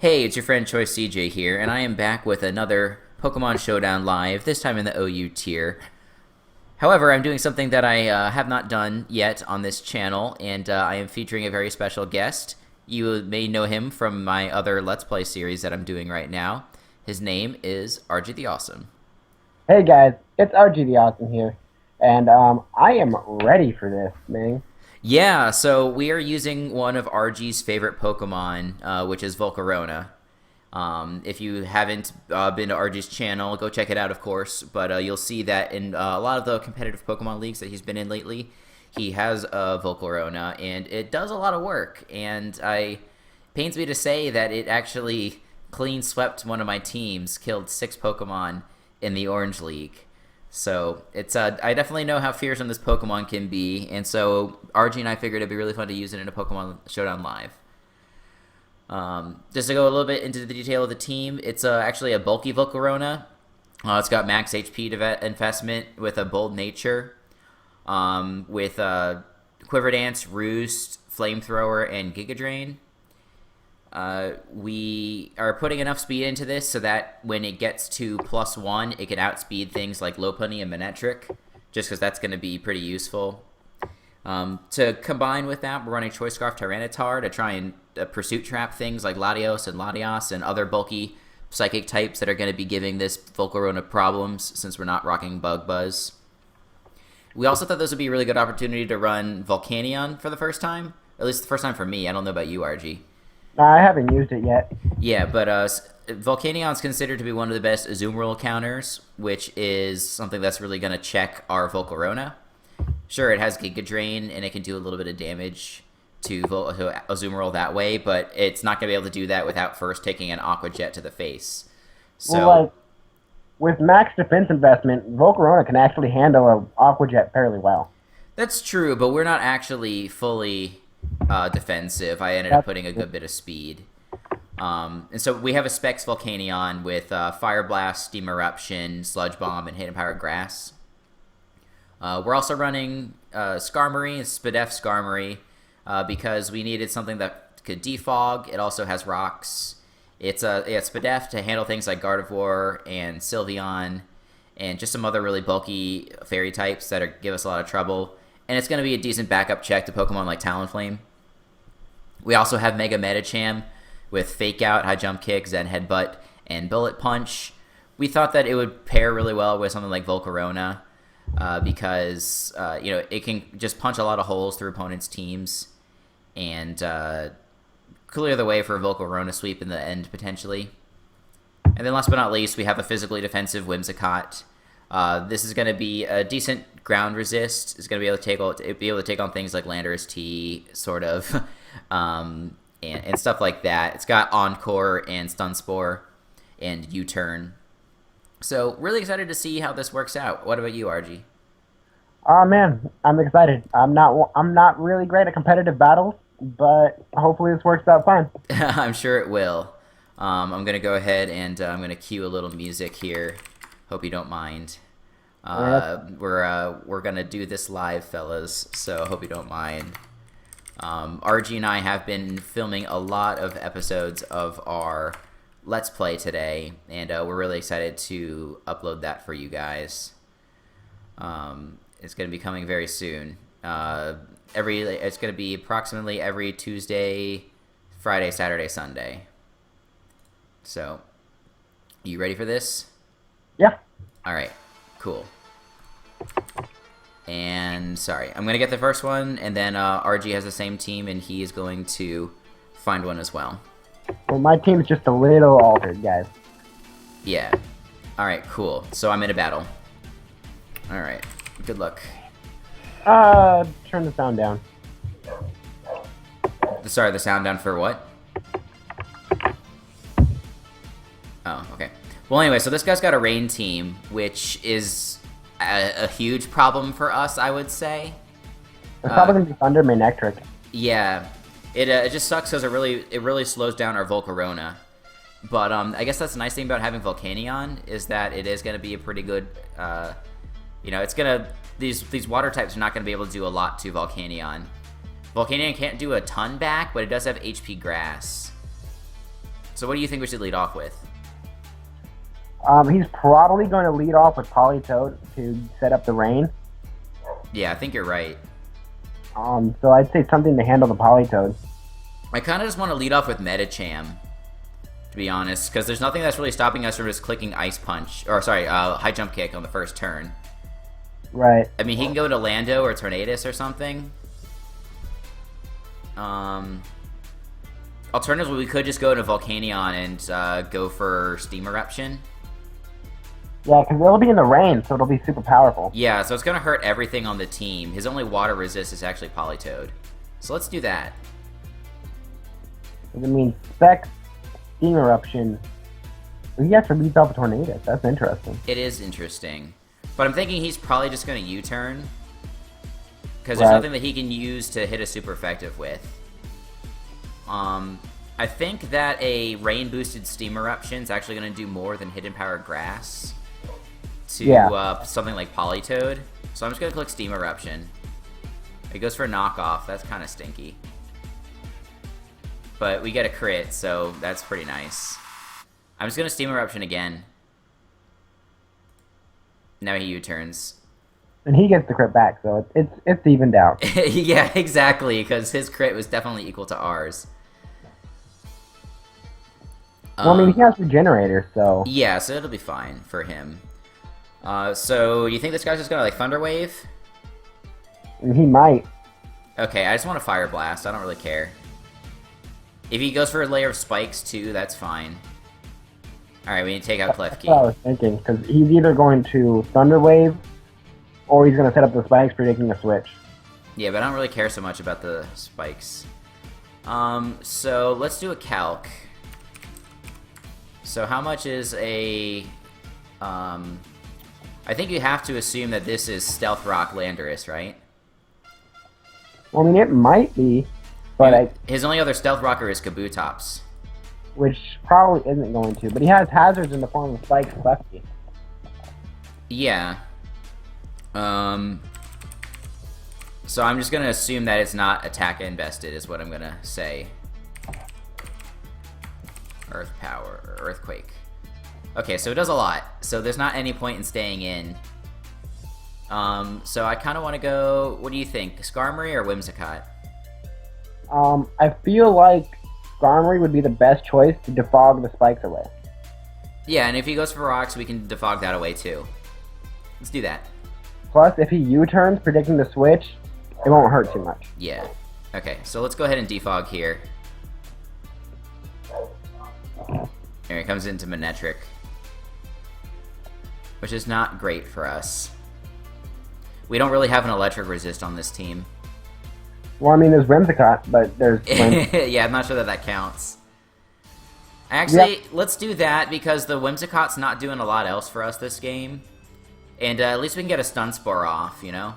Hey, it's your friend Choice CJ here, and I am back with another Pokemon Showdown live, this time in the OU tier. However, I'm doing something that I have not done yet on this channel, and I am featuring a very special guest. You may know him from my other Let's Play series that I'm doing right now. His name is RGTheAwesome. Hey guys, it's RGTheAwesome here, and I am ready for this, man. Yeah, so we are using one of RG's favorite Pokemon, which is Volcarona. If you haven't been to RG's channel, go check it out, of course. But you'll see that in a lot of the competitive Pokemon leagues that he's been in lately, he has a Volcarona, and it does a lot of work. And pains me to say that it actually clean swept one of my teams, killed 6 Pokemon in the Orange League. So it's I definitely know how fearsome this Pokemon can be, and so RG and I figured it'd be really fun to use it in a Pokemon Showdown live. Just to go a little bit into the detail of the team, it's actually a bulky Volcarona. It's got max HP investment with a bold nature, with Quiver Dance, Roost, Flamethrower, and Giga Drain. We are putting enough speed into this so that when it gets to +1, it can outspeed things like Lopunny and Manectric, just because that's going to be pretty useful. To combine with that, we're running Choice Scarf Tyranitar to try and Pursuit Trap things like Latios and Latias and other bulky Psychic types that are going to be giving this Volcarona problems since we're not rocking Bug Buzz. We also thought this would be a really good opportunity to run Volcanion for the first time. At least the first time for me. I don't know about you, RG. I haven't used it yet. Yeah, but Volcanion is considered to be one of the best Azumarill counters, which is something that's really going to check our Volcarona. Sure, it has Giga Drain, and it can do a little bit of damage to Azumarill that way, but it's not going to be able to do that without first taking an Aqua Jet to the face. So, Well, like, with max defense investment, Volcarona can actually handle an Aqua Jet fairly well. that's true, but we're not actually fully defensive. I ended up putting a good bit of speed. And so we have a Specs Volcanion with Fire Blast, Steam Eruption, Sludge Bomb, and Hidden Power Grass. We're also running Skarmory, Spadef Skarmory, because we needed something that could defog. It also has rocks. It's Spadef to handle things like Gardevoir and Sylveon, and just some other really bulky fairy types that give us a lot of trouble. And it's going to be a decent backup check to Pokemon like Talonflame. We also have Mega Medicham with Fake Out, High Jump Kick, Zen Headbutt, and Bullet Punch. We thought that it would pair really well with something like Volcarona, because it can just punch a lot of holes through opponents' teams and clear the way for a Volcarona sweep in the end, potentially. And then last but not least, we have a physically defensive Whimsicott. This is going to be a decent ground resist. It's going to be able to take on things like Landorus T, sort of, and stuff like that. It's got Encore and Stun Spore and U-Turn. So really excited to see how this works out. What about you, RG? Oh man, I'm excited. I'm not really great at competitive battles, but hopefully this works out fine. I'm sure it will. I'm going to go ahead and I'm going to cue a little music here. Hope you don't mind. We're going to do this live, fellas, so hope you don't mind. RG and I have been filming a lot of episodes of our Let's Play today, and we're really excited to upload that for you guys. It's going to be coming very soon. It's going to be approximately every Tuesday, Friday, Saturday, Sunday. So, you ready for this? Yeah. All right, cool. And sorry, I'm going to get the first one, and then RG has the same team, and he is going to find one as well. Well, my team's just a little altered, guys. Yeah. All right, cool. So I'm in a battle. All right, good luck. Turn the sound down. Sorry, the sound down for what? Oh, okay. Well, anyway, so this guy's got a rain team, which is a huge problem for us, I would say. It's probably going to be Thunder Manectric. Yeah. It just sucks because it really slows down our Volcarona. But I guess that's the nice thing about having Volcanion is that it is going to be a pretty good, it's going to, these water types are not going to be able to do a lot to Volcanion. Volcanion can't do a ton back, but it does have HP Grass. So So what do you think we should lead off with? He's probably going to lead off with Politoed to set up the rain. Yeah, I think you're right. So I'd say something to handle the Politoed. I kind of just want to lead off with Medicham, to be honest, because there's nothing that's really stopping us from just clicking Ice Punch, or sorry, High Jump Kick on the first turn. Right. I mean, he can go into Lando or Tornadus or something. Alternatively, we could just go into Volcanion and go for Steam Eruption. Yeah, because it'll be in the rain, so it'll be super powerful. Yeah, so it's going to hurt everything on the team. His only water resist is actually Politoed. So let's do that. I mean, Specs, Steam Eruption. He actually beats off a Tornado. That's interesting. It is interesting. But I'm thinking he's probably just going to U-turn. Because there's nothing that he can use to hit a super effective with. I think that a rain-boosted Steam Eruption is actually going to do more than Hidden Power Grass to something like Politoed. So I'm just going to click Steam Eruption. It goes for a knockoff. That's kind of stinky. But we get a crit, so that's pretty nice. I'm just going to Steam Eruption again. Now he U-turns. And he gets the crit back, so it's evened out. Yeah, exactly, because his crit was definitely equal to ours. Well, I mean, he has Regenerator, so... Yeah, so it'll be fine for him. So, you think this guy's just gonna, like, Thunder Wave? And he might. Okay, I just want to Fire Blast. I don't really care. If he goes for a layer of spikes, too, that's fine. Alright, we need to take out Klefki. That's what I was thinking, because he's either going to Thunder Wave, or he's going to set up the spikes, predicting a switch. Yeah, but I don't really care so much about the spikes. So, let's do a calc. So how much is a... I think you have to assume that this is Stealth Rock Landorus, right? Well, I mean, it might be, but his only other Stealth Rocker is Kabutops. Which probably isn't going to, but he has hazards in the form of Spikes and Klefki. Yeah. So I'm just gonna assume that it's not attack invested, is what I'm gonna say. Earth Power, or Earthquake. Okay, so it does a lot. So there's not any point in staying in. So I kind of want to go... What do you think? Skarmory or Whimsicott? I feel like Skarmory would be the best choice to defog the spikes away. Yeah, and if he goes for rocks, we can defog that away too. Let's do that. Plus, if he U-turns, predicting the switch, it won't hurt too much. Yeah. Okay, so let's go ahead and defog here. Here he comes into Manectric, which is not great for us. We don't really have an electric resist on this team. Well, I mean, there's Whimsicott, but there's... Yeah, I'm not sure that that counts. Actually, let's do that, because the Whimsicott's not doing a lot else for us this game. And at least we can get a Stun Spore off, you know?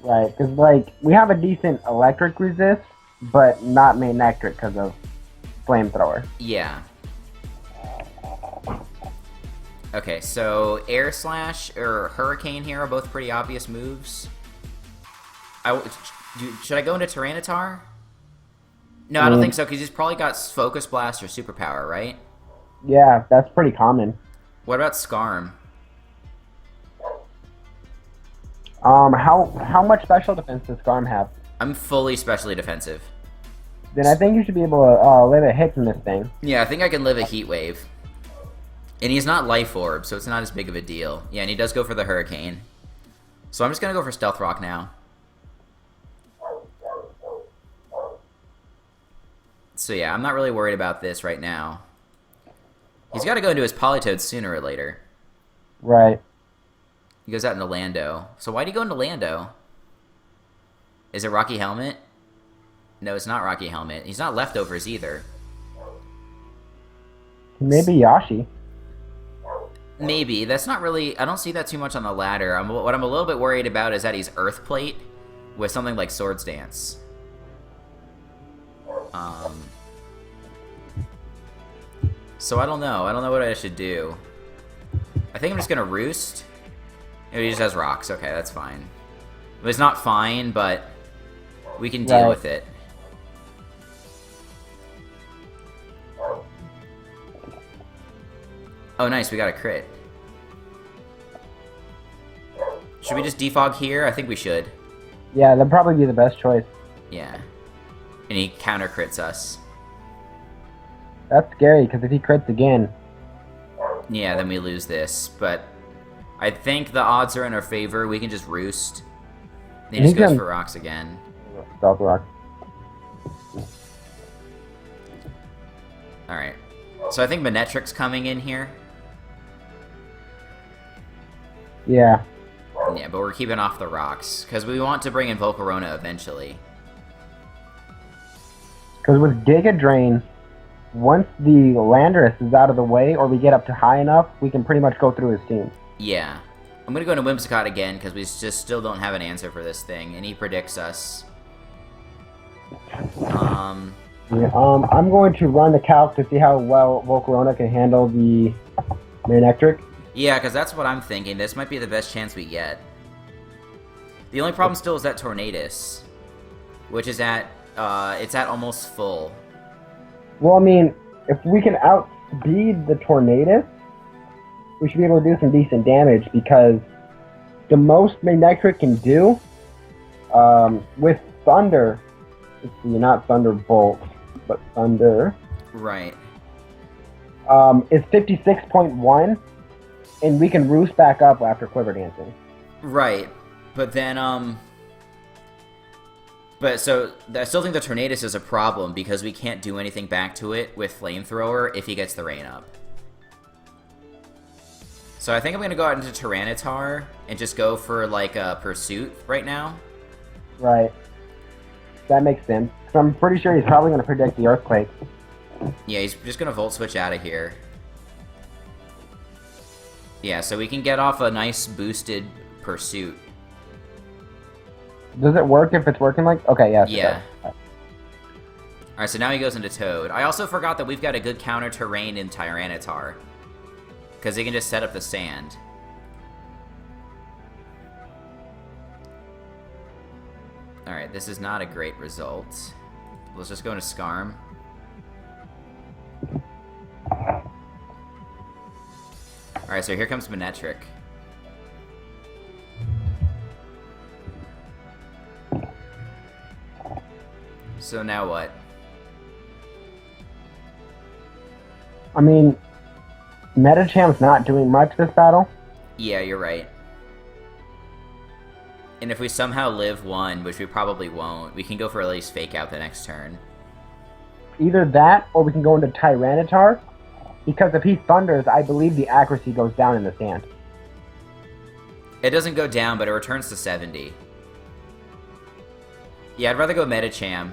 Right, because, like, we have a decent electric resist, but not Manectric because of Flamethrower. Yeah. Okay, so Air Slash or Hurricane here are both pretty obvious moves. Should I go into Tyranitar? No, I don't think so, because he's probably got Focus Blast or Superpower, right? Yeah, that's pretty common. What about Skarm? How much special defense does Skarm have? I'm fully specially defensive. Then I think you should be able to live a hit from this thing. Yeah, I think I can live a Heat Wave. And he's not Life Orb, so it's not as big of a deal. Yeah, and he does go for the Hurricane. So I'm just going to go for Stealth Rock now. So yeah, I'm not really worried about this right now. He's got to go into his Politoed sooner or later. Right. He goes out into Lando. So why'd he go into Lando? Is it Rocky Helmet? No, it's not Rocky Helmet. He's not Leftovers either. Maybe Yashi. Maybe. That's not really... I don't see that too much on the ladder. What I'm a little bit worried about is that he's Earth Plate with something like Swords Dance. So I don't know. I don't know what I should do. I think I'm just going to Roost. He just has rocks. Okay, that's fine. It's not fine, but we can deal with it. Oh, nice. We got a crit. Should we just defog here? I think we should. Yeah, that'd probably be the best choice. Yeah. And he counter crits us. That's scary, because if he crits again... Yeah, then we lose this. But I think the odds are in our favor. We can just roost. And he just goes for rocks again. Stealth rock. Alright. So I think Manetric's coming in here. Yeah. Yeah, but we're keeping off the rocks. Because we want to bring in Volcarona eventually. Because with Giga Drain, once the Landorus is out of the way, or we get up to high enough, we can pretty much go through his team. Yeah. I'm going to go into Whimsicott again, because we just still don't have an answer for this thing. And he predicts us. Yeah, I'm going to run the calc to see how well Volcarona can handle the Manectric. Yeah, because that's what I'm thinking. This might be the best chance we get. The only problem still is that Tornadus, which is at, it's at almost full. Well, I mean, if we can outspeed the Tornadus, we should be able to do some decent damage, because the most Manectric can do, with Thunder, let's see, not Thunderbolt, but Thunder. Right. Is 56.1, and we can roost back up after Quiver Dancing. Right. But then, but so, I still think the Tornadus is a problem, because we can't do anything back to it with Flamethrower if he gets the rain up. So I think I'm going to go out into Tyranitar, and just go for, like, a Pursuit right now. Right. That makes sense. So I'm pretty sure he's probably going to predict the Earthquake. Yeah, he's just going to Volt Switch out of here. Yeah, so we can get off a nice boosted Pursuit. Does it work if it's working like... Okay, yes. Yeah. Alright, so now he goes into Toad. I also forgot that we've got a good counter to Rain in Tyranitar. Because he can just set up the sand. Alright, this is not a great result. Let's just go into Skarm. Alright, so here comes Manetric. So now what? I mean, Medichamp's not doing much this battle. Yeah, you're right. And if we somehow live one, which we probably won't, we can go for at least Fake Out the next turn. Either that, or we can go into Tyranitar, because if he Thunders, I believe the accuracy goes down in the sand. It doesn't go down, but it returns to 70. Yeah, I'd rather go Medicham.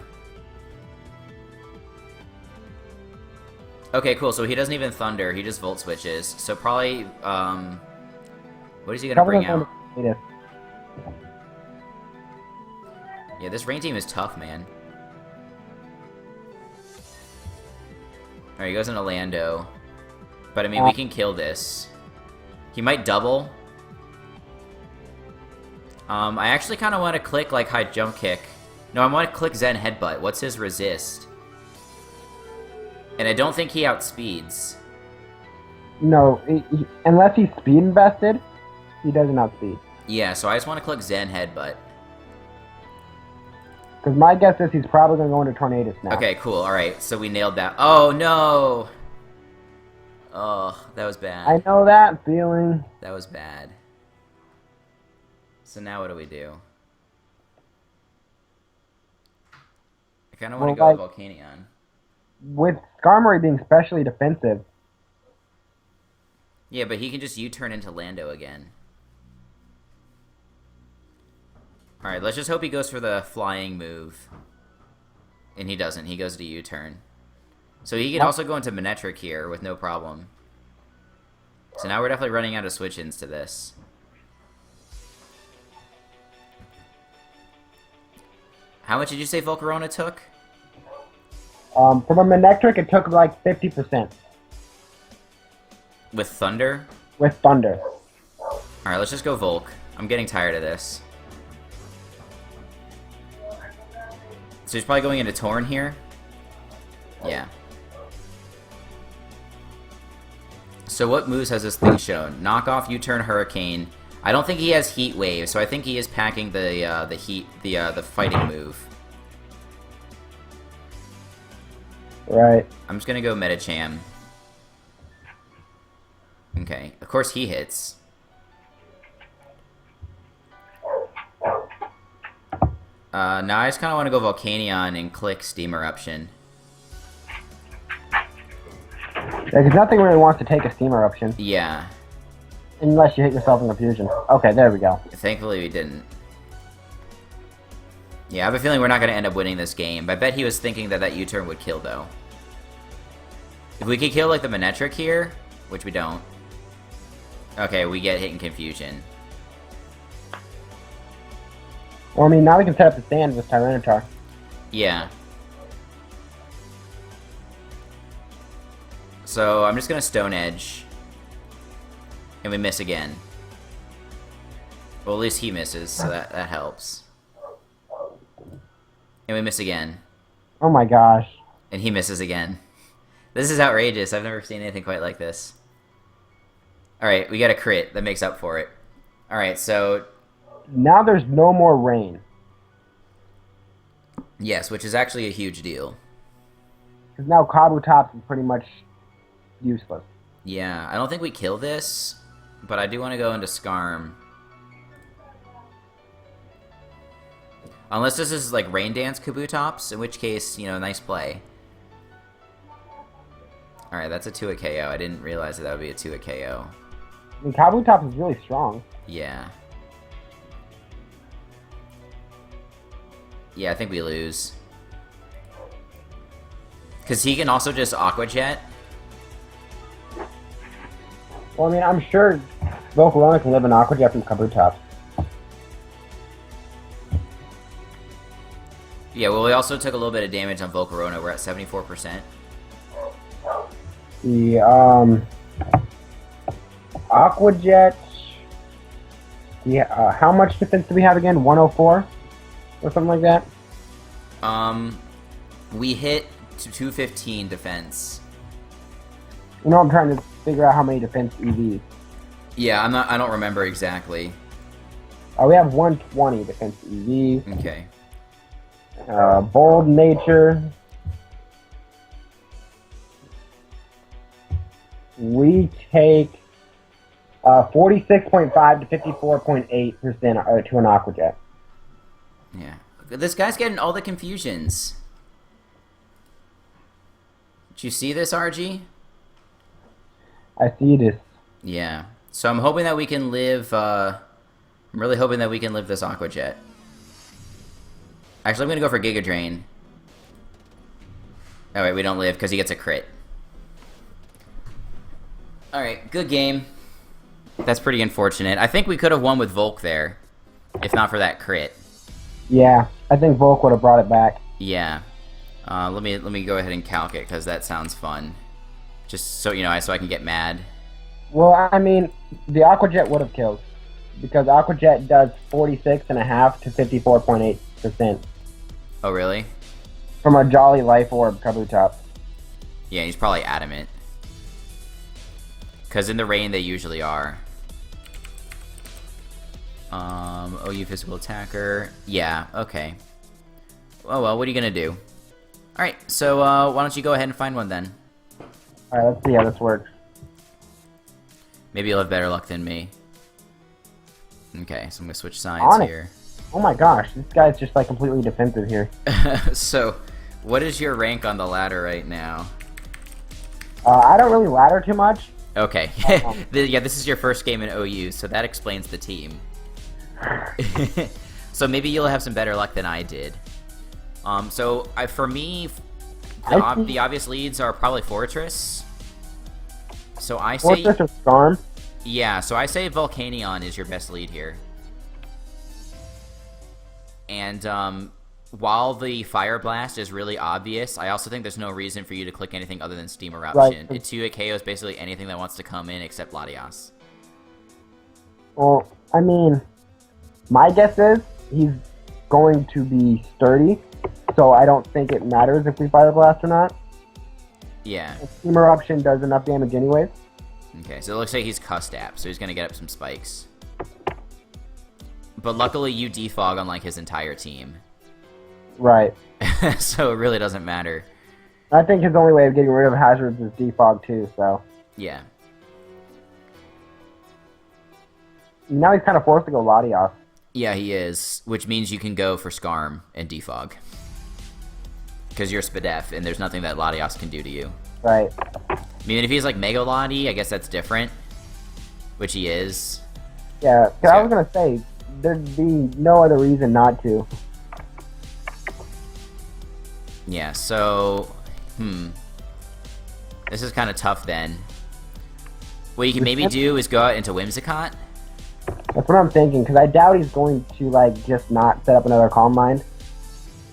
Okay, cool, so he doesn't even Thunder, he just Volt Switches. So probably, what is he gonna bring out? Yeah, this rain team is tough, man. Alright, he goes into Lando. But, I mean, we can kill this. He might double. I actually kind of want to click, like, High Jump Kick. No, I want to click Zen Headbutt. What's his resist? And I don't think he outspeeds. No, unless he's speed invested, he doesn't outspeed. Yeah, so I just want to click Zen Headbutt. Because my guess is he's probably going to go into Tornadus now. Okay, cool. Alright, so we nailed that. Oh, no! Oh, that was bad. I know that feeling. That was bad. So now what do we do? I kind of want to go with Volcanion. With Skarmory being specially defensive. Yeah, but he can just U-turn into Lando again. Alright, let's just hope he goes for the flying move. And he doesn't. He goes to U-turn. So he can also go into Manetric here with no problem. So now we're definitely running out of switch-ins to this. How much did you say Volcarona took? From a Manectric, it took like 50%. With Thunder? With Thunder. Alright, let's just go Volc. I'm getting tired of this. So he's probably going into Torn here? Yeah. So what moves has this thing shown? Knock off, U-turn, hurricane. I don't think he has heat wave, so I think he is packing the fighting move. Right. I'm just gonna go Metacham. Okay, of course he hits. Now I just kind of want to go Volcanion and click Steam Eruption. Yeah, because nothing really wants to take a steam eruption. Yeah. Unless you hit yourself in confusion. Okay, there we go. Thankfully we didn't. Yeah, I have a feeling we're not going to end up winning this game. I bet he was thinking that U-turn would kill, though. If we could kill, like, the Manectric here, which we don't. Okay, we get hit in confusion. Well, I mean, now we can set up the stand with Tyranitar. Yeah. So, I'm just going to Stone Edge. And we miss again. Well, at least he misses, so that helps. And we miss again. Oh my gosh. And he misses again. This is outrageous. I've never seen anything quite like this. Alright, we got a crit. That makes up for it. Alright, so... Now there's no more rain. Yes, which is actually a huge deal. Because now Kabutops is pretty much useless. Yeah, I don't think we kill this, but I do want to go into Skarm. Unless this is like Rain Dance Kabutops, in which case, you know, nice play. Alright, that's a 2-hit KO. I didn't realize that would be a 2-hit KO. I mean, Kabutops is really strong. Yeah. Yeah, I think we lose. Because he can also just Aqua Jet. Well, I mean, I'm sure Volcarona can live an Aqua Jet from Kabutops. Yeah, well, we also took a little bit of damage on Volcarona. We're at 74%. The, Aqua Jet... Yeah, how much defense do we have again? 104? Or something like that? We hit to 215 defense. You know, I'm trying to figure out how many defense EVs. Yeah, I don't remember exactly. We have 120 defense EVs. Okay. Bold nature. We take 46.5 to 54.8% to an Aqua Jet. Yeah. This guy's getting all the confusions. Did you see this, RG? I see this. Yeah. So I'm hoping that we can live, I'm really hoping that we can live this Aqua Jet. Actually, I'm gonna go for Giga Drain. Oh wait, we don't live because he gets a crit. Alright, good game. That's pretty unfortunate. I think we could have won with Volc there, if not for that crit. Yeah, I think Volc would have brought it back. Yeah. Let me go ahead and calc it because that sounds fun. Just so you know, so I can get mad. Well, I mean, the Aqua Jet would have killed because Aqua Jet does 46.5 to 54.8%. Oh really? From a Jolly Life Orb Kabutops. Yeah, he's probably adamant. Because in the rain, they usually are. OU physical attacker. Yeah, okay. Oh well, what are you gonna do? Alright, so why don't you go ahead and find one then? Alright, let's see how this works. Maybe you'll have better luck than me. Okay, so I'm gonna switch sides here. Oh my gosh, this guy's just like completely defensive here. So, what is your rank on the ladder right now? I don't really ladder too much. Okay. Yeah, this is your first game in OU, so that explains the team. So maybe you'll have some better luck than I did. For me, the obvious leads are probably Fortress. So I say... Fortress or Storm? Yeah, so I say Volcanion is your best lead here. And while the Fire Blast is really obvious, I also think there's no reason for you to click anything other than Steam Eruption. Right. It 2-hit KOs basically anything that wants to come in except Latias. Well, I mean, my guess is he's going to be sturdy, so I don't think it matters if we Fire Blast or not. Yeah. Steam Eruption does enough damage anyways. Okay, so it looks like he's cussed app, so he's gonna get up some spikes. But luckily you defog unlike his entire team. Right. So it really doesn't matter. I think his only way of getting rid of hazards is defog too, so. Yeah. Now he's kind of forced to go Latios. Yeah, he is, which means you can go for Scarm and defog. Because you're Spadef, and there's nothing that Latios can do to you. Right. I mean, if he's like Mega Lati, I guess that's different. Which he is. Yeah, 'cause So- I was gonna say, there'd be no other reason not to. Yeah, so... This is kind of tough then. What you can maybe do is go out into Whimsicott. That's what I'm thinking, because I doubt he's going to, like, just not set up another Calm Mind.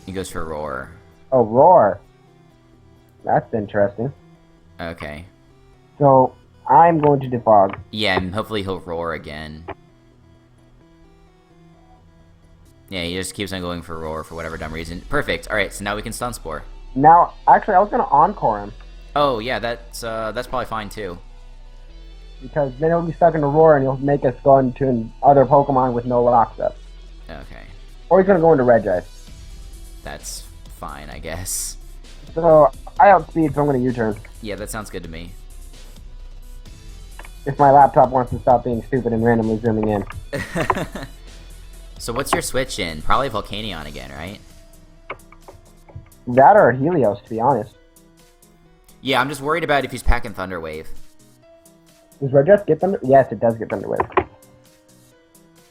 He goes for Roar. Oh, Roar. That's interesting. Okay. So, I'm going to defog. Yeah, and hopefully he'll Roar again. Yeah, he just keeps on going for Roar for whatever dumb reason. Perfect. Alright, so now we can Stun Spore. Now, actually, I was going to Encore him, Oh, yeah, that's probably fine too. because then he'll be stuck in the Roar and he'll make us go into other Pokemon with no locks up. Okay. Or he's going to go into Regice. That's fine, I guess. So, I outspeed, so I'm going to U-turn. Yeah, that sounds good to me. If my laptop wants to stop being stupid and randomly zooming in. So what's your switch in? Probably Volcanion again, right? That or Helios, to be honest. Yeah, I'm just worried about if he's packing Thunder Wave. Does Regice get Thunder? Yes, it does get Thunder Wave.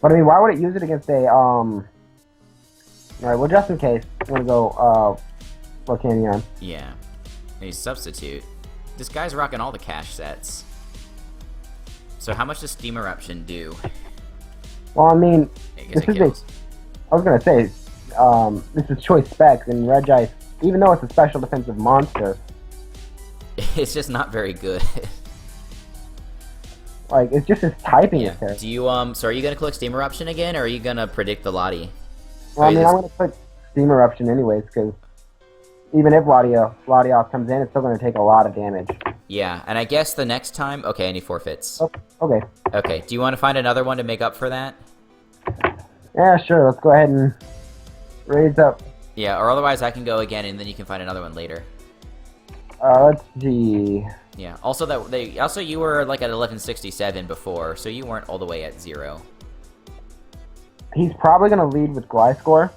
But I mean, why would it use it against a, Alright, well, just in case, I'm gonna go, Volcanion. Yeah. He's Substitute. This guy's rocking all the cash sets. So how much does Steam Eruption do? Well, I mean, I guess this it is kills. I was gonna say, this is choice specs, and Regice, even though it's a special defensive monster, It's just not very good. like, it's just his typing is Yeah. terrible. Do you so are you gonna click Steam Eruption again, or are you gonna predict the Lottie? Well, I Or mean, is- I'm gonna click Steam Eruption anyways, because even if Latios comes in, it's still gonna take a lot of damage. Yeah, and I guess the next time. Okay, and he forfeits. Oh, okay. Okay, do you want to find another one to make up for that? Yeah, sure, let's go ahead and raise up. Yeah, or otherwise I can go again, and then you can find another one later. Let's see. Yeah. Also, you were like at 1167 before, so you weren't all the way at 0. He's probably gonna lead with Gliscor,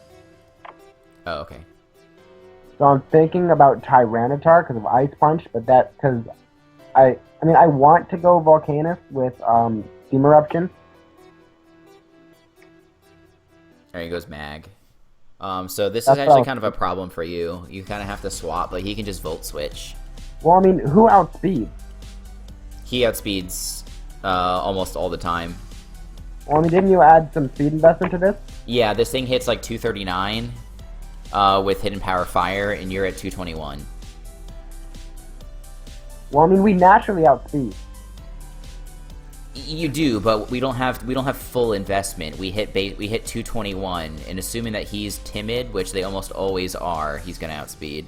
Oh, okay. so I'm thinking about Tyranitar because of Ice Punch, but because I mean, I want to go Volcanus with Steam Eruption. There he goes, Mag. So this is That's actually all. kind of a problem for you. You kind of have to swap, but he can just Volt Switch. Well, I mean, who outspeed? He outspeeds almost all the time. Well, I mean, didn't you add some speed investment to this? Yeah, this thing hits like 239 with Hidden Power Fire, and you're at 221. Well, I mean, we naturally outspeed. You do, but we don't have full investment. We hit 221, and assuming that he's timid, which they almost always are, he's gonna outspeed.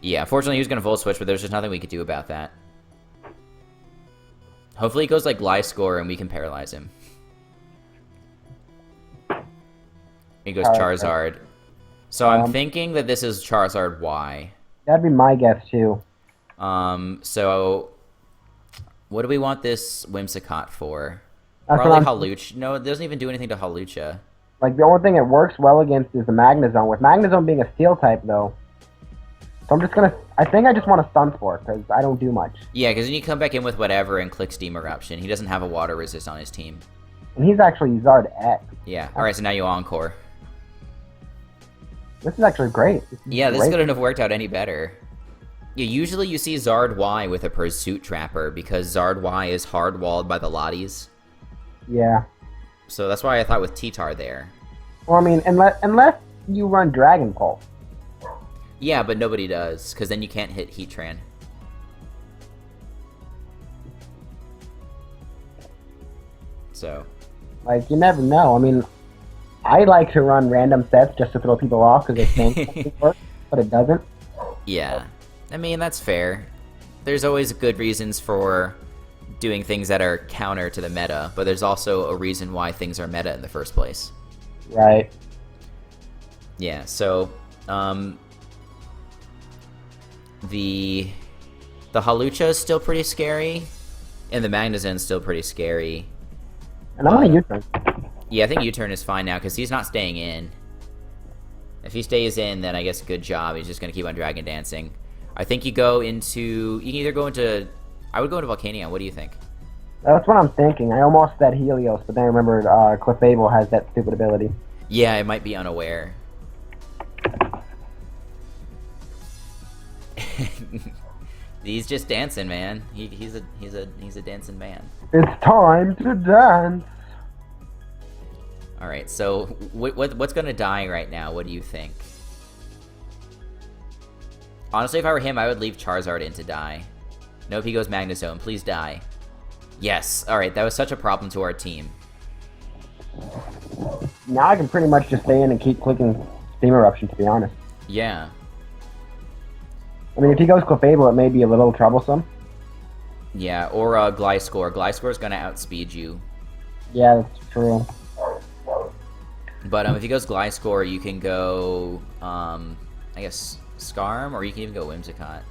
Yeah, fortunately he was gonna Volt Switch, but there's just nothing we could do about that. Hopefully he goes like Gliscor and we can paralyze him. He goes Alright, Charizard. So I'm thinking that this is Charizard Y. That'd be my guess too. So what do we want this Whimsicott for? That's Probably what I'm- Hawlucha. No, it doesn't even do anything to Hawlucha. Like, the only thing it works well against is the Magnezone. With Magnezone being a Steel type, though. So I'm just gonna... I think I just want to Stun Spore, because I don't do much. Yeah, because then you come back in with whatever and click Steam Eruption. He doesn't have a Water Resist on his team. And he's actually Zard X. Yeah. Alright, so now you Encore. This is actually great. Yeah, this great. couldn't have worked out any better. Yeah, usually you see Zard Y with a Pursuit Trapper, because Zard Y is hard-walled by the Lotties. Yeah. So that's why I thought with T-Tar there. Well, I mean, unless you run Dragon Pulse. Yeah, but nobody does, because then you can't hit Heatran. So... Like, you never know. I mean, I like to run random sets just to throw people off because they think something works, but it doesn't. Yeah. I mean, that's fair. there's always good reasons for doing things that are counter to the meta, but there's also a reason why things are meta in the first place. Right. Yeah, so the Halucha is still pretty scary, and the Magneton's still pretty scary. And I'm on a U-turn. Yeah, I think U-turn is fine now because he's not staying in. If he stays in, then I guess good job. He's just gonna keep on Dragon Dancing. I think you go into. You can either go into. I would go into Volcanion. What do you think? That's what I'm thinking. I almost said Helios, but then I remembered Clefable has that stupid ability. Yeah, it might be unaware. He's just dancing, man. He's a dancing man. It's time to dance. All right. So what's gonna die right now? What do you think? Honestly, if I were him, I would leave Charizard in to die. Nope, he goes Magnezone. Please die. Yes. All right. That was such a problem to our team. Now I can pretty much just stay in and keep clicking Steam Eruption, to be honest. Yeah. I mean, if he goes Clefable, it may be a little troublesome. Yeah, or Gliscor. Gliscor's gonna outspeed you. Yeah, that's true. But if he goes Gliscor, you can go, I guess, Scarm, or you can even go Whimsicott.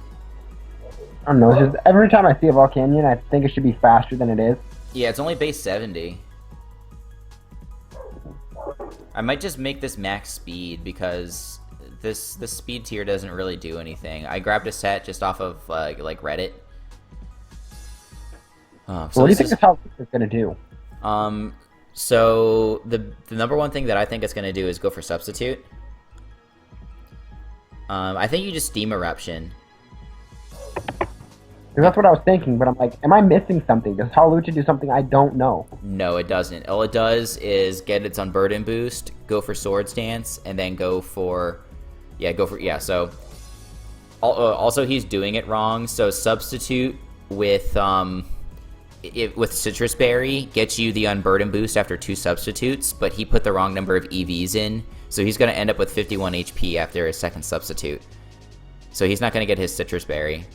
I don't know. It's just every time I see a Volcanion, I think it should be faster than it is. Yeah, it's only base 70. I might just make this max speed because this speed tier doesn't really do anything. I grabbed a set just off of like Reddit. So what do you think this house is gonna do? So the number one thing that I think it's gonna do is go for Substitute. I think you just Steam Eruption. Because that's what I was thinking, but I'm like, am I missing something? Does Hawlucha do something I don't know? No, it doesn't. All it does is get its Unburden boost, go for Swords Dance, and then go for... so... Also, he's doing it wrong, so Substitute with Citrus Berry gets you the Unburden boost after 2 substitutes, but he put the wrong number of EVs in, so he's going to end up with 51 HP after his second substitute. So he's not going to get his Citrus Berry.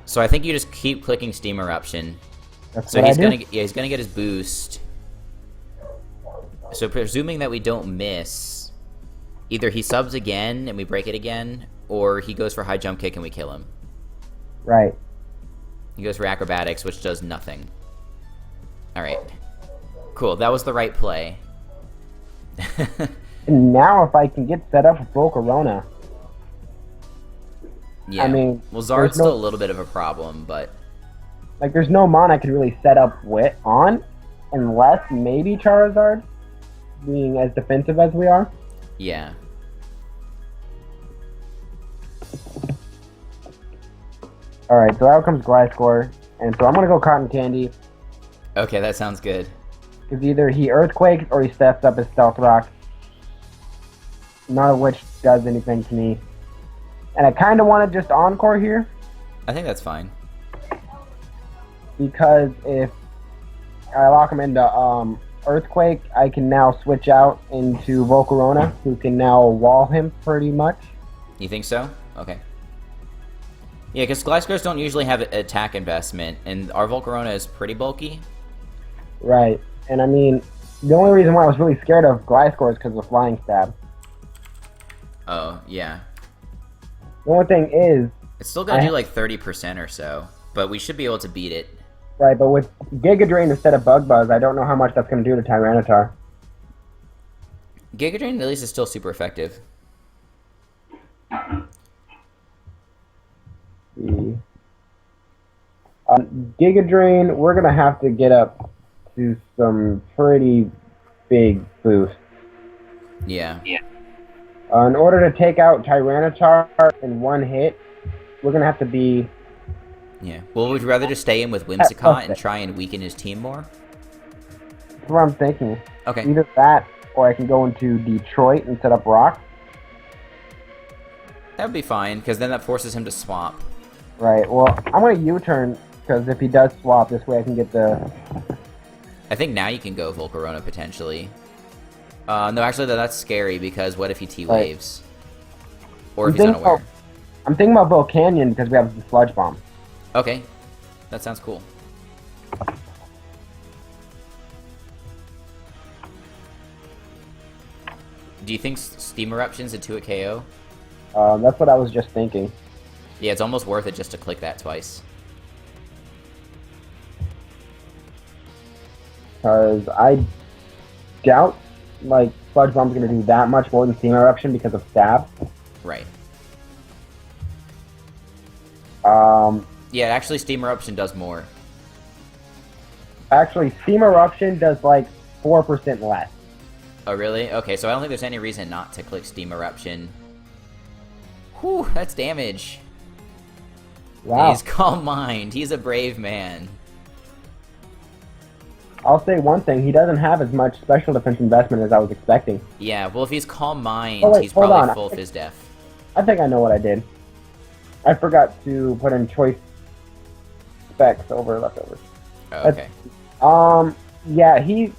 So I think you just keep clicking Steam Eruption. So he's gonna get his boost. So presuming that we don't miss, either he subs again and we break it again, or he goes for High Jump Kick and we kill him. Right. He goes for Acrobatics, which does nothing. Alright. Cool, that was the right play. And now if I can get set up with Volcarona... Yeah, I mean, well, Zard's still a little bit of a problem, but... Like, there's no Mon I could really set up on, unless maybe Charizard, being as defensive as we are. Yeah. Alright, so out comes Gliscor, and so I'm gonna go Cotton Candy. Okay, that sounds good. Because either he Earthquakes or he steps up his Stealth Rock. None of which does anything to me. And I kind of want to just Encore here. I think that's fine. Because if I lock him into Earthquake, I can now switch out into Volcarona, who can now wall him pretty much. You think so? Okay. Yeah, because Gliscors don't usually have attack investment, and our Volcarona is pretty bulky. Right. And I mean, the only reason why I was really scared of Gliscor is because of Flying Stab. Oh, yeah. The only thing is... It's still going to do like 30% or so, but we should be able to beat it. Right, but with Giga Drain instead of Bug Buzz, I don't know how much that's going to do to Tyranitar. Giga Drain at least is still super effective. Giga Drain, we're going to have to get up to some pretty big boosts. Yeah. In order to take out Tyranitar in one hit, we're going to have to be... Yeah. Well, would you rather just stay in with Whimsicott and try and weaken his team more? That's what I'm thinking. Okay. Either that, or I can go into Detroit and set up Rock. That would be fine, because then that forces him to swap. Right, well, I'm going to U-turn, because if he does swap, this way I can get the... I think now you can go Volcarona, potentially. No, actually, that's scary, because what if he T-Waves? Or if he's unaware. I'm thinking about Volcanion because we have the Sludge Bomb. Okay. That sounds cool. Do you think Steam Eruption's a 2-hit KO? That's what I was just thinking. Yeah, it's almost worth it just to click that twice. Because I doubt, like, Sludge Bomb's going to do that much more than Steam Eruption because of stab. Right. Yeah, actually, Steam Eruption does more. Actually, Steam Eruption does, like, 4% less. Oh, really? Okay, so I don't think there's any reason not to click Steam Eruption. Whew, that's damage. Wow. He's Calm Mind. He's a brave man. I'll say one thing, he doesn't have as much special defense investment as I was expecting. Yeah, well, if he's Calm Mind, wait, he's probably full Fizz Def. I think I know what I did. I forgot to put in choice specs over leftovers. Oh, okay. Yeah, he's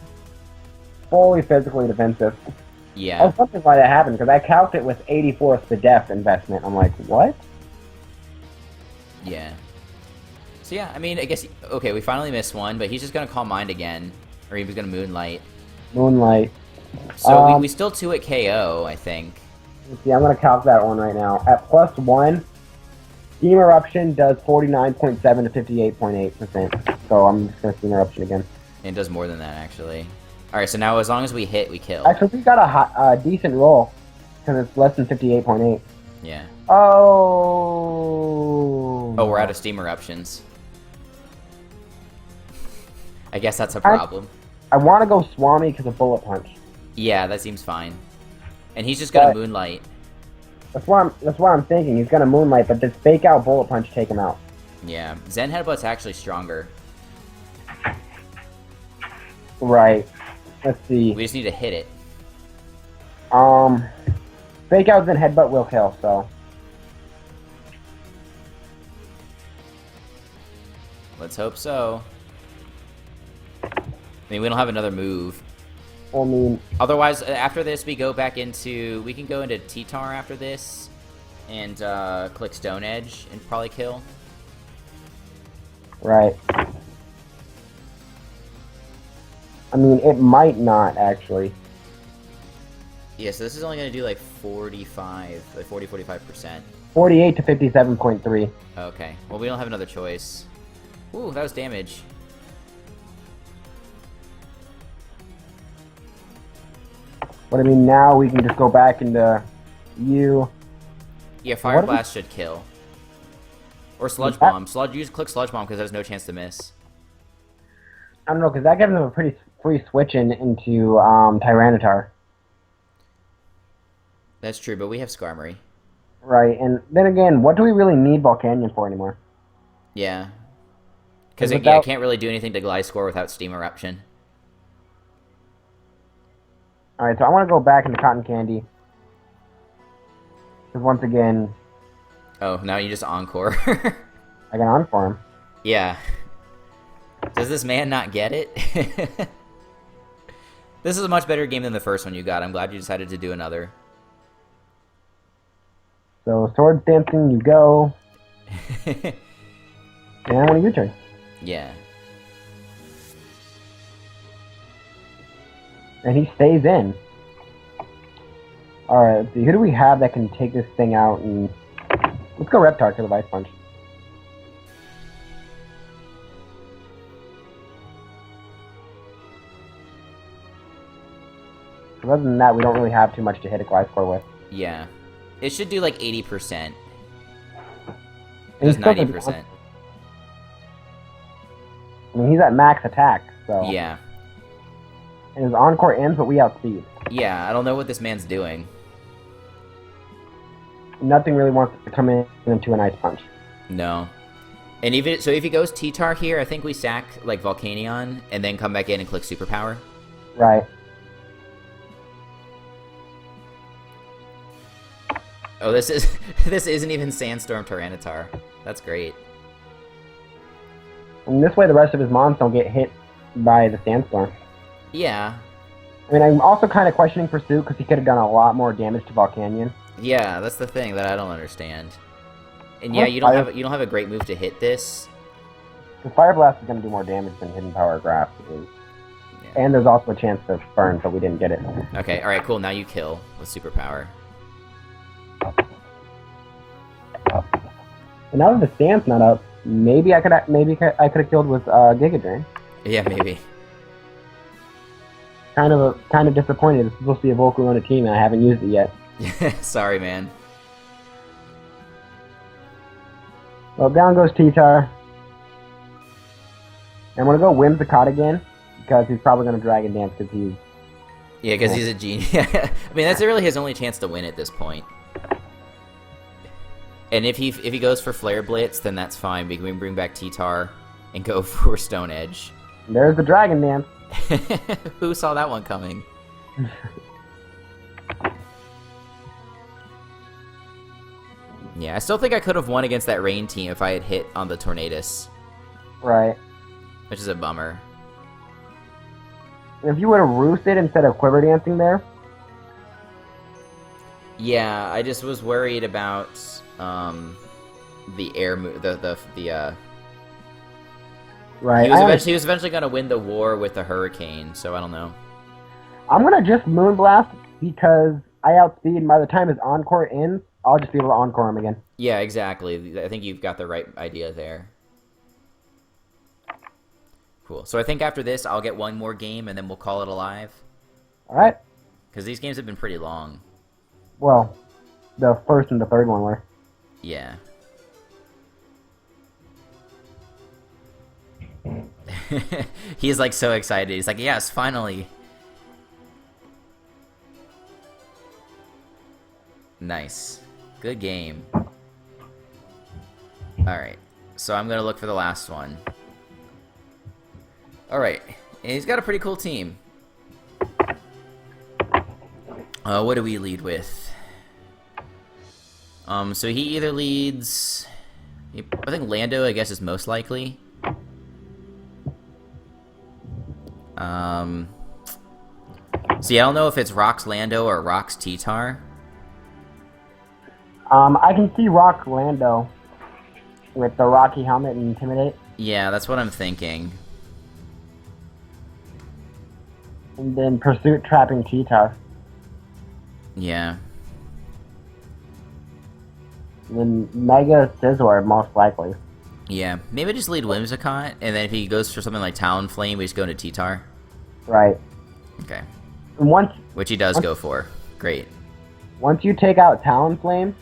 fully physically defensive. Yeah. I was wondering why that happened, because I calced it with 84th the def investment. I'm like, what? Yeah. So yeah, I mean, I guess, okay, we finally missed one, but he's just gonna Calm Mind again. Or he was gonna Moonlight. Moonlight. So we still 2-hit KO, I think. Let's see, I'm gonna calc that one right now. At +1, Steam Eruption does 49.7 to 58.8%. So I'm just gonna Steam Eruption again. And it does more than that, actually. Alright, so now as long as we hit, we kill. Actually, we got a decent roll, because it's less than 58.8. Yeah. Oh. Oh, we're out of Steam Eruptions. I guess that's a problem. I want to go Swami because of Bullet Punch. Yeah, that seems fine. And he's just gonna Moonlight. That's what I'm thinking. He's gonna Moonlight, but does Fake Out Bullet Punch take him out? Yeah, Zen Headbutt's actually stronger. Right. Let's see. We just need to hit it. Fake Outs and Headbutt will kill, so. Let's hope so. I mean, we don't have another move. I mean, otherwise, after this, we can go into T-Tar after this, and click Stone Edge and probably kill. Right. I mean, it might not, actually. Yeah, so this is only going to do like 45%. 48 to 57.3. Okay. Well, we don't have another choice. Ooh, that was damage. But I mean, now we can just go back into you. Yeah, Fire Blast should kill. Or Sludge Bomb. Click Sludge Bomb because there's no chance to miss. I don't know, because that gives them a pretty free switch into Tyranitar. That's true, but we have Skarmory. Right, and then again, what do we really need Volcanion for anymore? Yeah. Because I can't really do anything to Gliscor without Steam Eruption. Alright, so I want to go back into Cotton Candy. Because once again... Oh, now you just Encore. I can Encore him. Yeah. Does this man not get it? This is a much better game than the first one you got. I'm glad you decided to do another. So, Sword Dancing, you go. And I want a U-turn. Yeah. And he stays in. Alright, let's see. Who do we have that can take this thing out? And let's go Reptar to the Vice Punch. Other than that, we don't really have too much to hit a Gliscor with. Yeah. It should do like 80%. It's 90%. I mean, he's at max attack, so... Yeah. And his Encore ends, but we outspeed. Yeah, I don't know what this man's doing. Nothing really wants to come in into an Ice Punch. No. And if he goes T-Tar here, I think we sack like Volcanion and then come back in and click Superpower. Right. Oh, this isn't even Sandstorm Tyranitar. That's great. And this way the rest of his mons don't get hit by the Sandstorm. Yeah. I mean, I'm also kind of questioning Pursuit because he could have done a lot more damage to Volcanion. Yeah, that's the thing that I don't understand. And yeah, you don't have a great move to hit this. The Fire Blast is going to do more damage than Hidden Power Grasp is. Yeah. And there's also a chance to burn, but we didn't get it. Okay, alright, cool. Now you kill with superpower. And now that the stand's not up, maybe I could have killed with Giga Drain. Yeah, maybe. Kind of disappointed. It's supposed to be a Volcarona team, and I haven't used it yet. Sorry, man. Well, down goes T-Tar. I'm gonna go Whimsicott again because he's probably gonna Dragon Dance because he's. Yeah, because he's a genius. I mean, that's really his only chance to win at this point. And if he goes for Flare Blitz, then that's fine. We can bring back T-Tar and go for Stone Edge. There's the Dragon Dance. Who saw that one coming? Yeah, I still think I could have won against that Rain team if I had hit on the Tornadus. Right. Which is a bummer. If you would have roosted instead of Quiver Dancing there. Yeah, I just was worried about the air move, Right. He was eventually gonna win the war with the Hurricane, so I don't know. I'm gonna just Moonblast because I outspeed, and by the time his Encore ends, I'll just be able to Encore him again. Yeah, exactly. I think you've got the right idea there. Cool. So I think after this, I'll get one more game, and then we'll call it a live. Alright. Because these games have been pretty long. Well, the first and the third one were. Yeah. He's like so excited. He's like, yes, finally. Nice. Good game. Alright. So I'm going to look for the last one. Alright. And he's got a pretty cool team. What do we lead with? So he either leads... I think Lando, I guess, is most likely. See, I don't know if it's Rock's Lando or Rock's T-Tar. I can see Rock Lando with the Rocky helmet and Intimidate. Yeah, that's what I'm thinking. And then Pursuit trapping T-Tar. Yeah. And then Mega Scizor, most likely. Yeah, maybe just lead Whimsicott, and then if he goes for something like Talonflame, we just go into T-Tar. Right. Okay. And which he does go for. Great. Once you take out Talonflame,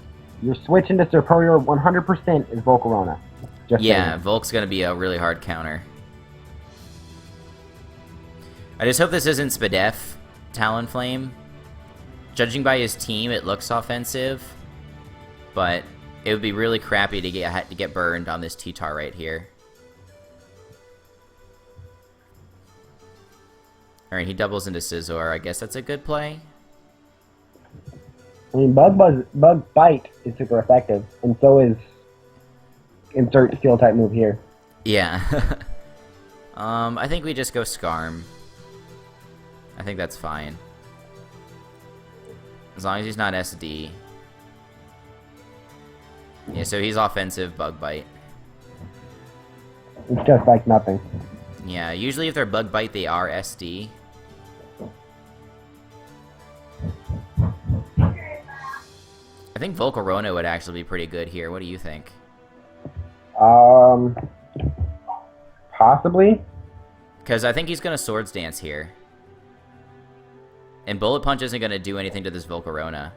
your switch into Superior 100% is Volcarona. Yeah, Volc's gonna be a really hard counter. I just hope this isn't Spadef Talonflame. Judging by his team, it looks offensive, but it would be really crappy to get burned on this T-Tar right here. Alright, he doubles into Scizor. I guess that's a good play. I mean, Bug Bite is super effective, and so is insert Steel type move here. Yeah. I think we just go Skarm. I think that's fine. As long as he's not SD. Yeah, so he's offensive Bug Bite. It's just like nothing. Yeah, usually if they're Bug Bite, they are SD. I think Volcarona would actually be pretty good here. What do you think? Possibly. Because I think he's going to Swords Dance here. And Bullet Punch isn't going to do anything to this Volcarona.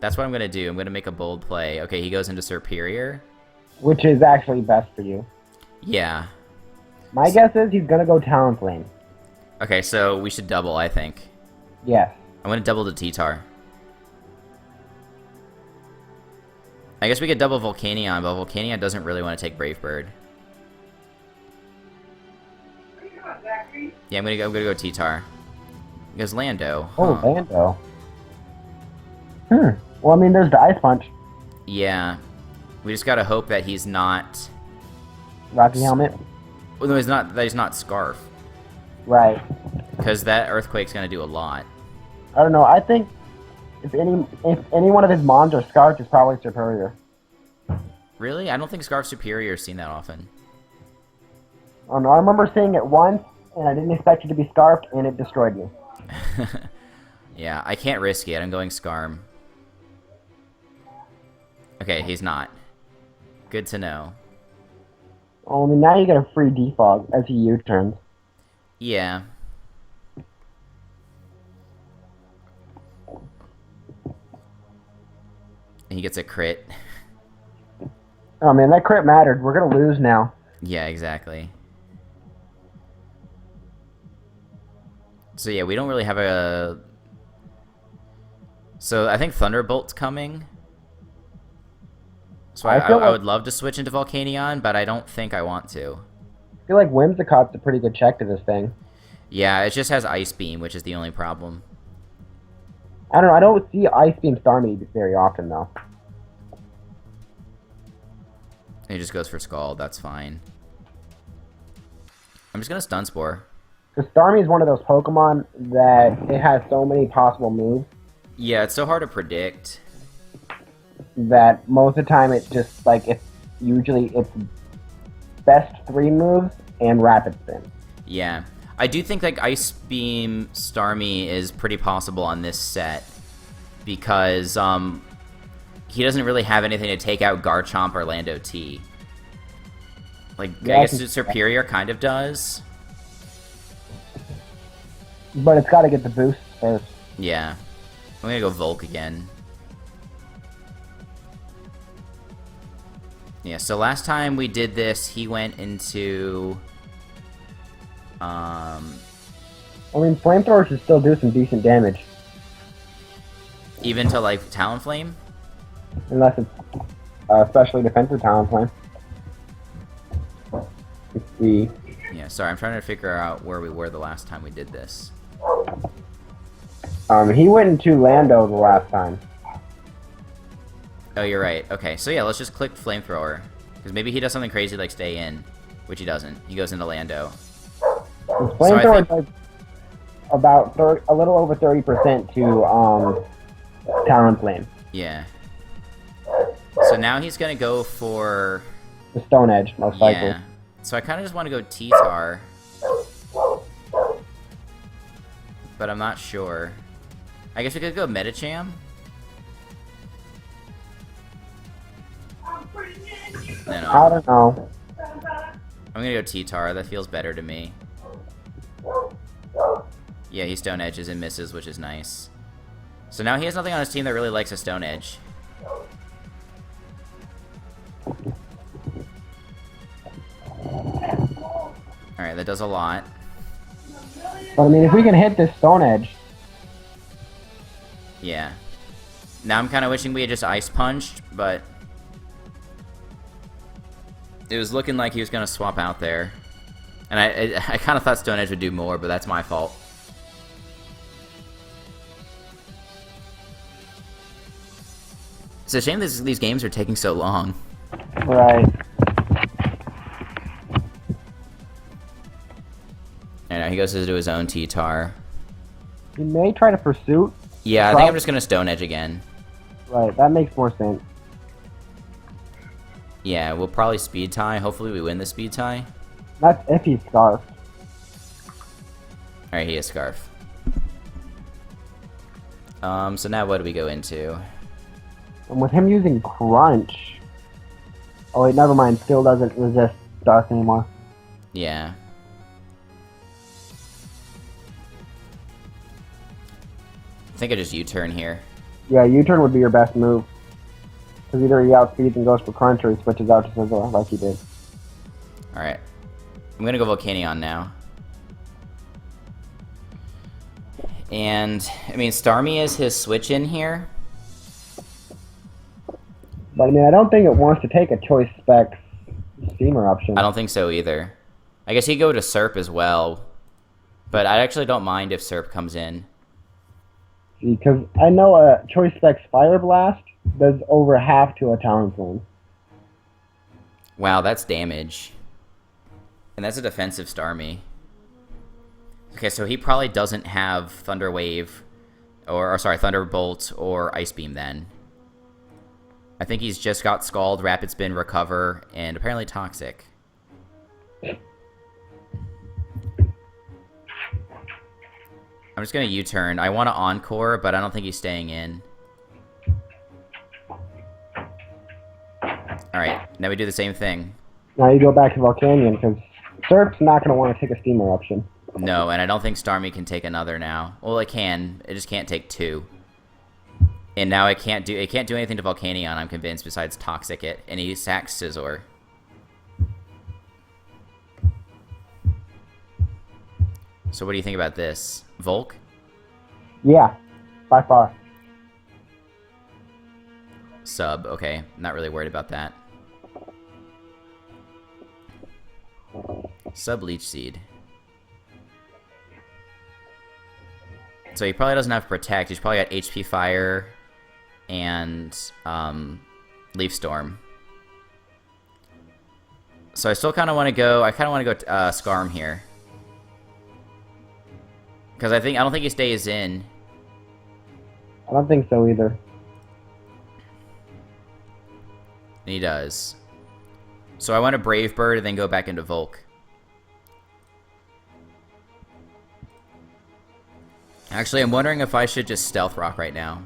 That's what I'm going to do. I'm going to make a bold play. Okay, he goes into Superior. Which is actually best for you. Yeah. My guess is he's going to go Talonflame. Okay, so we should double, I think. Yes. I'm going to double the T-Tar. I guess we could double Volcanion, but Volcanion doesn't really want to take Brave Bird. Yeah, I'm gonna go T-Tar. He goes Lando. Oh, Lando. Well, I mean, there's the Ice Punch. Yeah. We just gotta hope that he's not... Rocky Helmet? Well, no, he's not Scarf. Right. Because that Earthquake's going to do a lot. I don't know. I think if any one of his mons or scarfed is probably superior. Really? I don't think Scarf Superior is seen that often. Oh no, I remember seeing it once, and I didn't expect it to be scarfed, and it destroyed me. Yeah, I can't risk it. I'm going Scarm. Okay, he's not. Good to know. Oh, I mean, now you get a free defog as he U-turns. Yeah. He gets a crit. Oh man, that crit mattered. We're gonna lose now. Yeah, exactly. So yeah, we don't really have a... So I think Thunderbolt's coming. So I would love to switch into Volcanion, but I don't think I want to. I feel like Whimsicott's a pretty good check to this thing. Yeah, it just has Ice Beam, which is the only problem. I don't know, I don't see Ice Beam Starmie very often, though. He just goes for Scald, that's fine. I'm just gonna Stun Spore. Because Starmie is one of those Pokemon that it has so many possible moves. Yeah, it's so hard to predict. That most of the time it's just, like, usually it's best 3 moves and Rapid Spin. Yeah. I do think, like, Ice Beam Starmie is pretty possible on this set. Because, he doesn't really have anything to take out Garchomp or Lando T. Like, Yeah, I guess Superior kind of does. But it's got to get the boost first. Yeah. I'm gonna go Volc again. Yeah, so last time we did this, he went into... I mean, Flamethrower should still do some decent damage. Even to, like, Talonflame? Unless it's especially defensive Talonflame. Let's see. Yeah, sorry, I'm trying to figure out where we were the last time we did this. He went into Lando the last time. Oh, you're right. Okay, so yeah, let's just click Flamethrower. Because maybe he does something crazy like Stay In, which he doesn't. He goes into Lando. Flamethrower does about a little over 30% to Talonflame. Yeah. So now he's gonna go for... The Stone Edge, most likely. Yeah. So I kind of just want to go T-Tar. But I'm not sure. I guess we could go Metacham. No. I don't know. I'm gonna go T-Tar. That feels better to me. Yeah, he Stone Edges and misses, which is nice. So now he has nothing on his team that really likes a Stone Edge. Alright, that does a lot. But I mean, if we can hit this Stone Edge... Yeah. Now I'm kind of wishing we had just Ice Punched, but... It was looking like he was going to swap out there. And I kind of thought Stone Edge would do more, but that's my fault. It's a shame these games are taking so long. Right. I know, he goes into his own T-Tar. He may try to Pursuit. Yeah, I think I'm just going to Stone Edge again. Right, that makes more sense. Yeah, we'll probably Speed Tie. Hopefully we win the Speed Tie. That's if he's Scarfed. Alright, he is Scarf. So now what do we go into? And with him using Crunch... Oh wait, never mind. Still doesn't resist Dark anymore. Yeah. I think I just U-turn here. Yeah, U-turn would be your best move. Because either he outspeeds and goes for Crunch, or he switches out to Scizor like he did. Alright. I'm gonna go Volcanion now. And, I mean, Starmie is his switch in here. But I mean, I don't think it wants to take a Choice Specs Steamer option. I don't think so either. I guess he'd go to Serp as well. But I actually don't mind if Serp comes in. Because I know a Choice Specs Fire Blast does over half to a Talonflame. Wow, that's damage. And that's a defensive Starmie. Okay, so he probably doesn't have Thunder Wave, or sorry, Thunderbolt or Ice Beam then. I think he's just got Scald, Rapid Spin, Recover, and apparently Toxic. I'm just going to U-turn. I want to Encore, but I don't think he's staying in. Alright, now we do the same thing. Now you go back to Volcanion, because Surf's not going to want to take a Steam Eruption. No, and I don't think Starmie can take another now. Well, it can. It just can't take 2. And now it can't do anything to Volcanion, I'm convinced, besides Toxic it. And he sacks Scizor. So what do you think about this? Volc? Yeah, by far. Sub, okay. Not really worried about that. Sub Leech Seed. So he probably doesn't have Protect. He's probably got HP Fire and Leaf Storm. So I still kind of want to go. I kind of want to go Skarm here, because I don't think he stays in. I don't think so either. And he does. So I want a Brave Bird and then go back into Volc. Actually, I'm wondering if I should just Stealth Rock right now.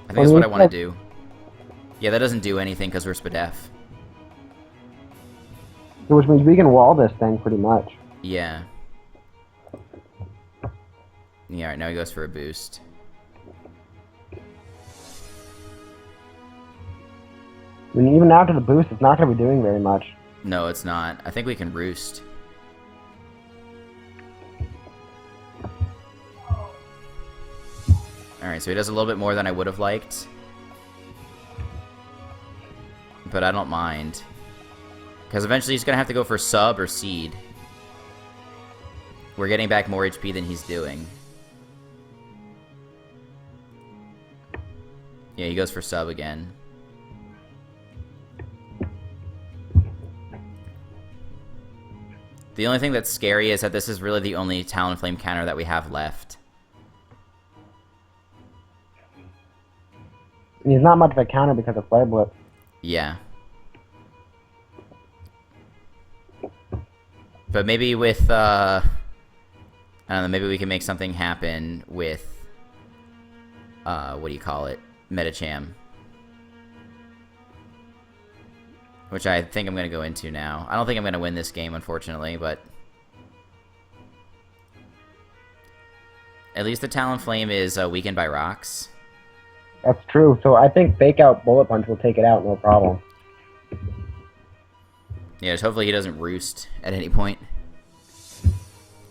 I think that's what I want to do. Yeah, that doesn't do anything because we're Spadef. Which means we can wall this thing pretty much. Yeah. Yeah, alright, now he goes for a boost. I mean, even after the boost, it's not going to be doing very much. No, it's not. I think we can Roost. Alright, so he does a little bit more than I would have liked. But I don't mind. Because eventually he's going to have to go for Sub or Seed. We're getting back more HP than he's doing. Yeah, he goes for Sub again. The only thing that's scary is that this is really the only Talonflame counter that we have left. And he's not much of a counter because of Flare Blitz. Yeah. But maybe with, I don't know, maybe we can make something happen with, what do you call it? Metacham. Which I think I'm going to go into now. I don't think I'm going to win this game, unfortunately, but... At least the Talonflame is weakened by rocks. That's true. So I think Fake Out Bullet Punch will take it out, no problem. Yeah, just hopefully he doesn't Roost at any point.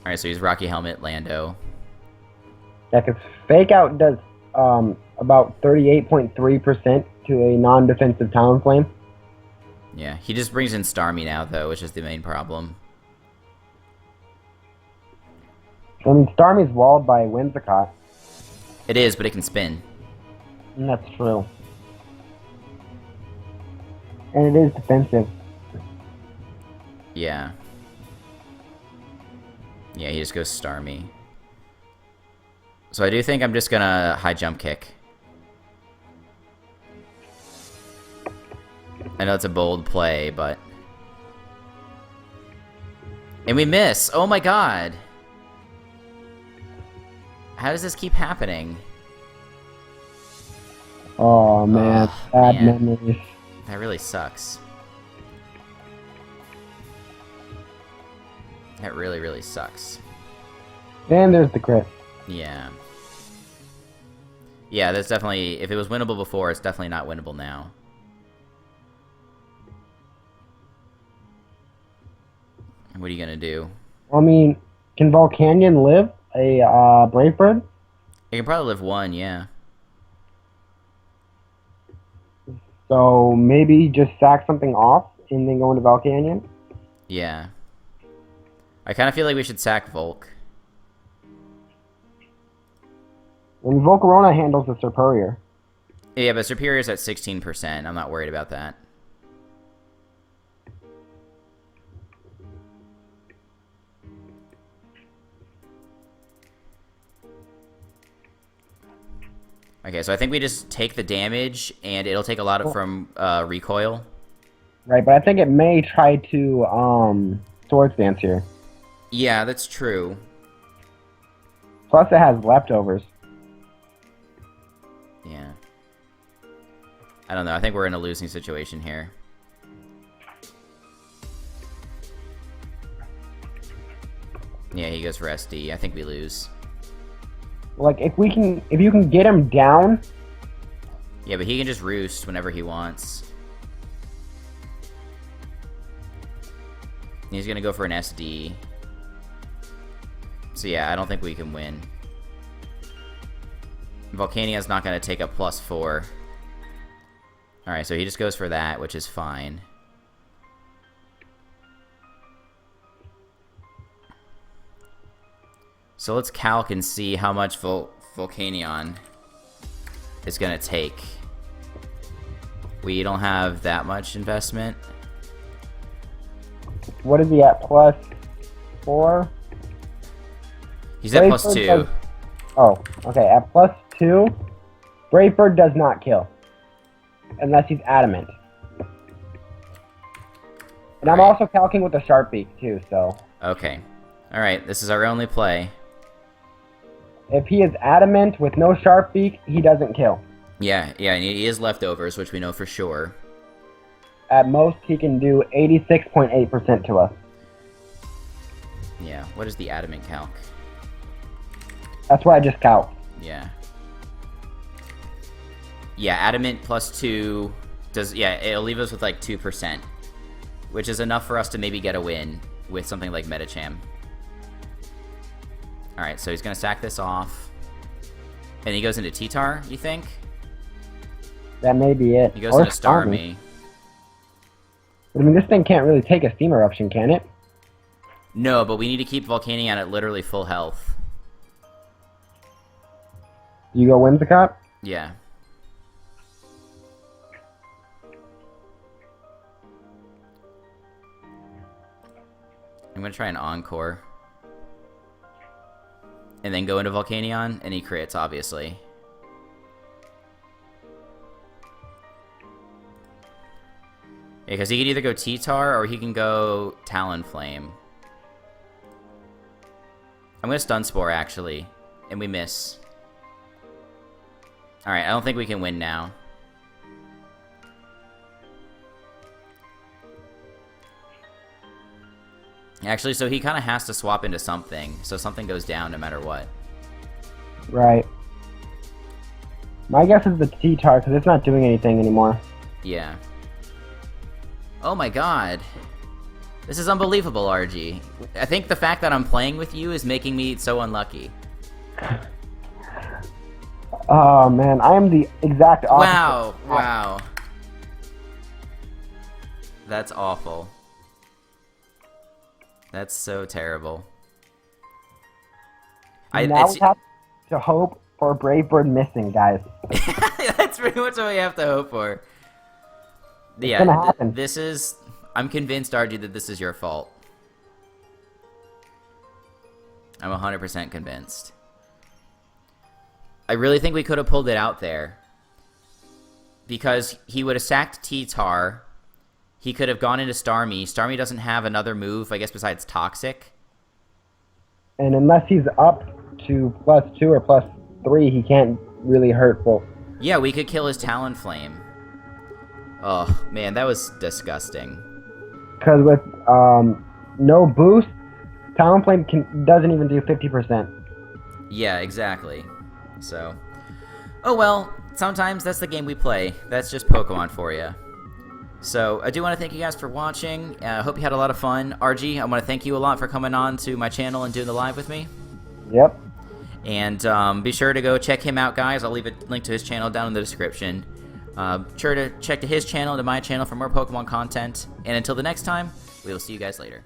Alright, so he's Rocky Helmet, Lando. Yeah, because Fake Out does about 38.3% to a non-defensive Talonflame. Yeah, he just brings in Starmie now, though, which is the main problem. I mean, Starmie's walled by Whimsicott. It is, but it can spin. And that's true. And it is defensive. Yeah. Yeah, he just goes Starmie. So I do think I'm just gonna high jump kick. I know it's a bold play, but... And we miss! Oh my god! How does this keep happening? Oh man, bad memories. That really sucks. That really, really sucks. And there's the crit. Yeah. Yeah, that's definitely... If it was winnable before, it's definitely not winnable now. What are you gonna do? I mean, can Volcanion live a Brave Bird? It can probably live one, yeah. So maybe just sack something off and then go into Volcanion? Yeah. I kind of feel like we should sack Volc. And Volcarona handles the Superior. Yeah, but Superior's at 16%. I'm not worried about that. Okay, so I think we just take the damage, and it'll take a lot of from recoil. Right, but I think it may try to Swords Dance here. Yeah, that's true. Plus it has leftovers. Yeah. I don't know. I think we're in a losing situation here. Yeah, he goes for SD. I think we lose. Like if you can get him down. Yeah, but he can just roost whenever he wants. He's gonna go for an SD. So yeah, I don't think we can win. Volcanion's not gonna take a +4. Alright, so he just goes for that, which is fine. So let's calc and see how much Volcanion is gonna take. We don't have that much investment. What is he at? +4? He's at +2. Oh, okay. At +2, Brave does not kill. Unless he's adamant. And I'm also calcing with the Sharp Beak, too, so... Okay. Alright, this is our only play. If he is adamant with no Sharp Beak, he doesn't kill. Yeah, and he is leftovers, which we know for sure. At most, he can do 86.8% to us. Yeah, what is the adamant calc? That's what I just calc. Yeah. Yeah, adamant +2 does... Yeah, it'll leave us with like 2%. Which is enough for us to maybe get a win with something like Metacham. Alright, so he's going to sack this off. And he goes into T-Tar, you think? That may be it. He goes into Starmie. But I mean, this thing can't really take a Steam Eruption, can it? No, but we need to keep Volcanion at literally full health. Do you go Whimsicott? Yeah. I'm going to try an Encore. And then go into Volcanion, and he crits, obviously. Yeah, because he can either go T-Tar, or he can go Talonflame. I'm going to Stun Spore, actually. And we miss. Alright, I don't think we can win now. Actually, so he kind of has to swap into something, so something goes down no matter what. Right. My guess is the T-Tar, because it's not doing anything anymore. Yeah. Oh my god. This is unbelievable, RG. I think the fact that I'm playing with you is making me so unlucky. Oh man, I am the exact opposite. Wow. That's awful. That's so terrible. Now we have to hope for Brave Bird missing, guys. That's pretty much what we have to hope for. It's gonna happen. This is... I'm convinced, RG, that this is your fault. I'm 100% convinced. I really think we could have pulled it out there. Because he would have sacked T-Tar. He could have gone into Starmie. Starmie doesn't have another move, I guess, besides Toxic. And unless he's up to +2 or +3, he can't really hurt Volc. Yeah, we could kill his Talonflame. Oh, man, that was disgusting. Because with no boost, Talonflame doesn't even do 50%. Yeah, exactly. So, oh well, sometimes that's the game we play. That's just Pokemon for you. So, I do want to thank you guys for watching. I hope you had a lot of fun. RG, I want to thank you a lot for coming on to my channel and doing the live with me. Yep. And be sure to go check him out, guys. I'll leave a link to his channel down in the description. Sure to check to his channel and to my channel for more Pokemon content. And until the next time, we will see you guys later.